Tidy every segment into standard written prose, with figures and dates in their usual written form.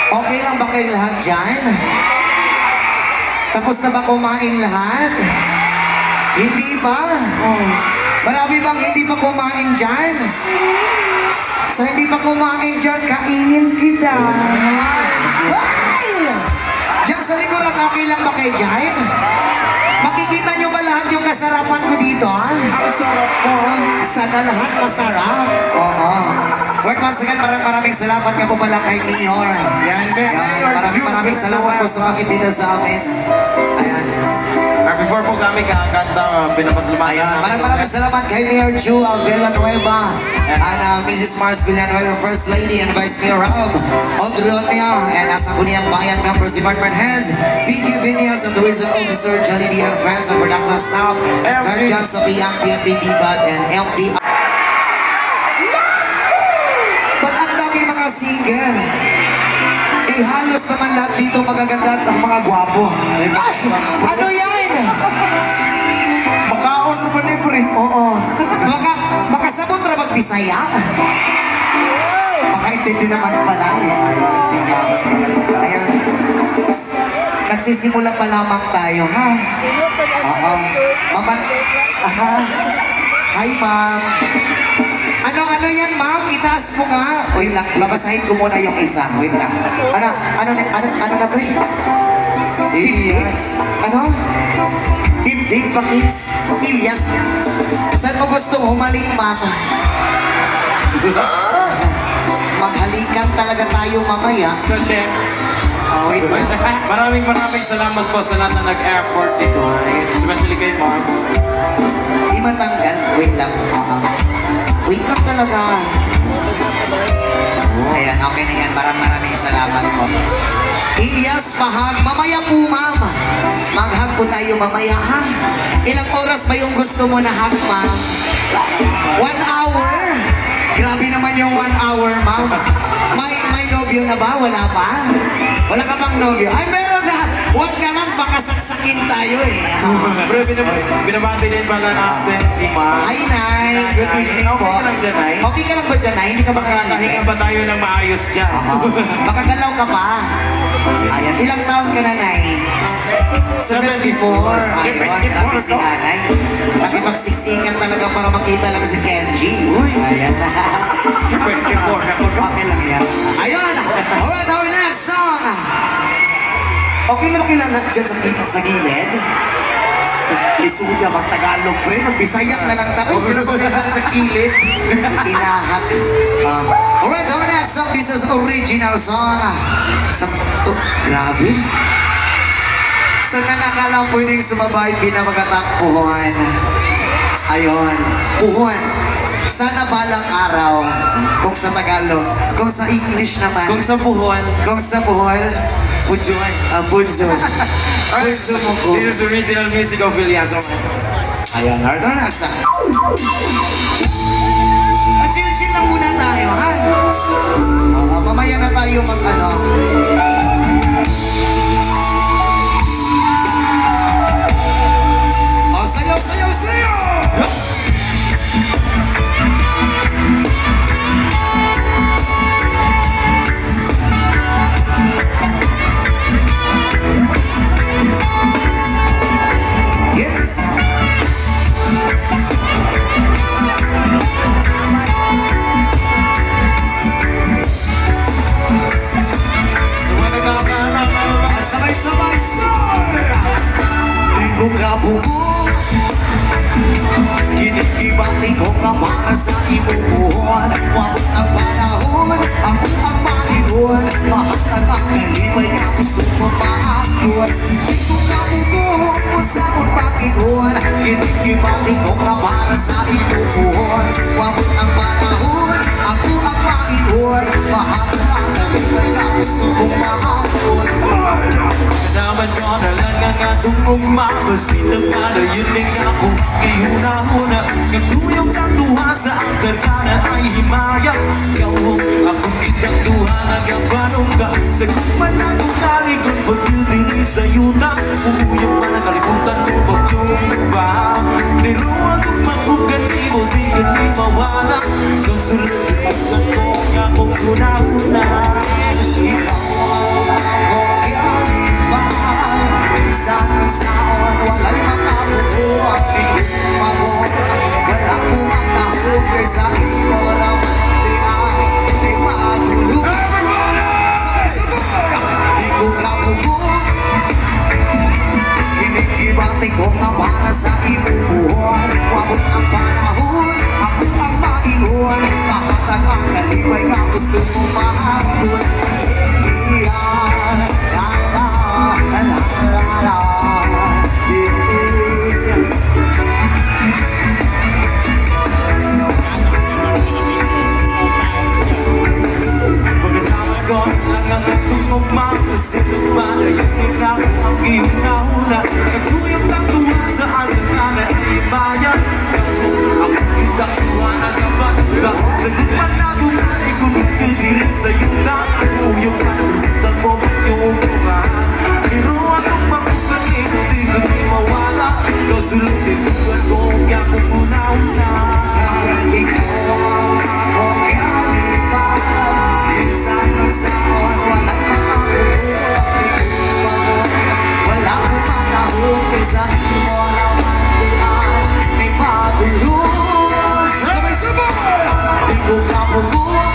Okay lang ba kayong lahat dyan? Tapos na ba kumain lahat? Hindi ba? Marami bang hindi pa kumain dyan? So hindi pa kumain dyan, kainin kita. Ay! Diyan sa likuran, okay lang ba kayo dyan? Makikita nyo ba lahat yung kasarapan ko dito, ha? Ang sarap po. Sana lahat masarap. Oo. Wait, once again, maraming salamat nga po pala kay Mayor. Yan, Maraming salamat po sa makikita sa amin. Ayan. Before po kami kakanta, pinapasalamatan Ayan, maraming salamat kay Mayor Ju Villanueva and Mrs. Mars Villanueva, First Lady and Vice Mayor Rob Odronia, and nasa Buniyang Bayan Members Department Heads, Vicky Vinias and Tourism Officer, Jollibee and Friends and Production Staff, Guardian sa PMP, BBBAT and MD. Ba't ang daming mga single? Eh, halos naman lahat dito magaganda at mga gwapo. Ay, ano yan? Makaon mo ba libre? Oo. Makasabot na magbisaya? Makaintindi naman pala. Ayan. Nagsisimula pa lamang tayo, ha? Oo. Maman... Aha. Hi, ma'am. Ano yan, ma'am? Itaas mo nga. Wait lang, babasahin ko muna yung isa. Wait lang. Ano na, pre? Ilyas. Ano? Dibdib Bakis. Ilyas. Saan mo gustong humalik, ma'am? Maghalikan talaga tayo mamaya. Sa next. Oh, wait. Maraming salamat po sa lahat na nag-effort dito. Especially kay Mom. Di matanggal. Wait lang. Wait lang talaga. Ayan, okay na yan. Maraming salamat po. Ilyas, mahag. Mamaya po, ma'am. Maghag po tayo mamaya, ha? Ilang oras ba yung gusto mo na hug, ma'am? 1 hour? Grabe naman yung 1 hour, ma'am. May nobyo na ba? Wala pa? Wala ka bang nobyo? Ay, meron na! Huwag na lang, baka saksakin tayo eh. Bro, binabati din pala natin si Ma. Hi, Nay. Good evening po. Okay ka lang dyan, Nay? Okay ka lang ba dyan, Nay? Hindi ka ba Makakahinga ba tayo ng maayos dyan? Makagalaw ka pa. Ayan, ilang taon ka na, Nay? 74. Ayun, grabe si Nanay. Nakipagsiksikan talaga para makita lang si Kenji. Ayan. 24. Okay lang yan. Ayun! Alright, our next song! Okay na ba kilala dyan sa gilid? Sa Lisuya, mag-Tagalog, pre. Mag-Bisayak na lang tayo. Sa kilid. Inahat. Alright, our next song. This is original song. Grabe. Sa nakakala pwedeng sumabay, pinamagatakpuhan. Ayun. Puhon. Sana balang araw, kung sa Tagalog, kung sa English naman, Kung sa buhuan. kung sa Bohol, Pujuan, Bunso. Bunso mo ko. This is original music of Williams. Ayan, harder na sa. Chill-chill lang muna tayo, ha? Mamaya na tayo mag-ano. Sayaw, sayaw, sayaw! Yes! Sabay-sabay, sir! Linggo ka bumo, kinigibati ko na para sa ibubuhan. Wabot ang panahon, ako ang Panginoon. Mahal ang nalibay na gusto mo maakot. Linggo ka bumo, kung saan Panginoon. Kinigibati ko na para sa ibubuhan. Wabot ang panahon, ako ang Panginoon. Mahal ang nalibay na gusto mo maakot. Naman ko na lang ang atong umabasita para yun din ako Kihuna-huna Nagtuyong ang duha sa ang karkana ay himaya Gawong akong kitang duha nagabanong ka Sa kuman na kong nalikot pag-ibig sa'yo na Umuyong pa na kalimutan mo pag yung ba Pero akong mabugan di mo di ka di mawala Kung sulit sa ko ang akong una-una Ikaw Sino ba na yung tinako ang giuna-una Nagtuyong kang tuwa sa ating na ibayan Ang kitang tuwa na dapat ba Sa lupan na bumalik kumikitirin sa iyong nakatuyong Nakalimutan mo yung umahan Pero akong makukulit Hindi ko di mawala Kasulutin ko kaya kung una-una Ikaw ang akong kalipan Minsan ng saon walang makakuha Wala ko manahon kaysa hindi mo naman May madulong Sabay-sabay Di ko kapukuha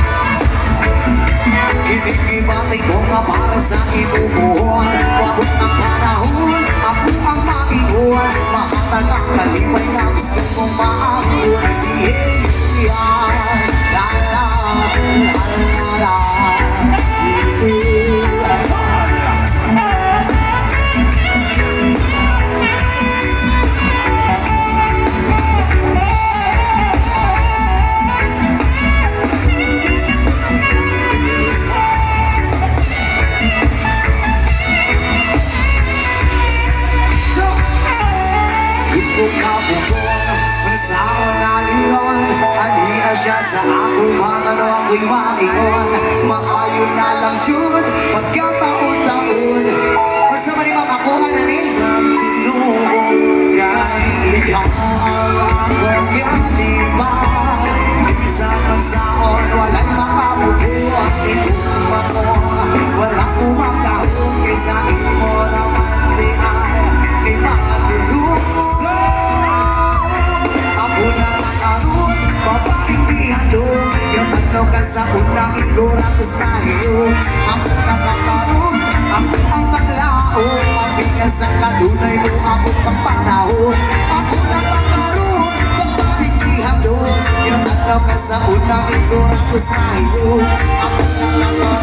Ibig-ibati ko nga para sa ibubuhan Wabot ang panahon Ako ang maiwan Mahatag ang kalipay na gusto kong maabot Yeah, la la la la la Ito kabukong Mansao na liron Anina siya sa ako mga ako'y maingon Maayon na lang Jud Pagkataon-taon Basta man yung makakuha na ni Ikaw ang akong kaliman Isang magsaon Walang makabubuha Ikuha mo Walang kumakahong Kaysa imo naman di ay May matulong Ako na ang aron Babaeng di handong Yung ano ka sa unang igura Gusto hiyo Ako na kakaroon Ako ang maglaon Mabigas ang kanunay mo Abot pang panahon Ako na kakaroon Babaeng di handong Yung ano ka sa unang igura Gusto hiyo Ako na kakaroon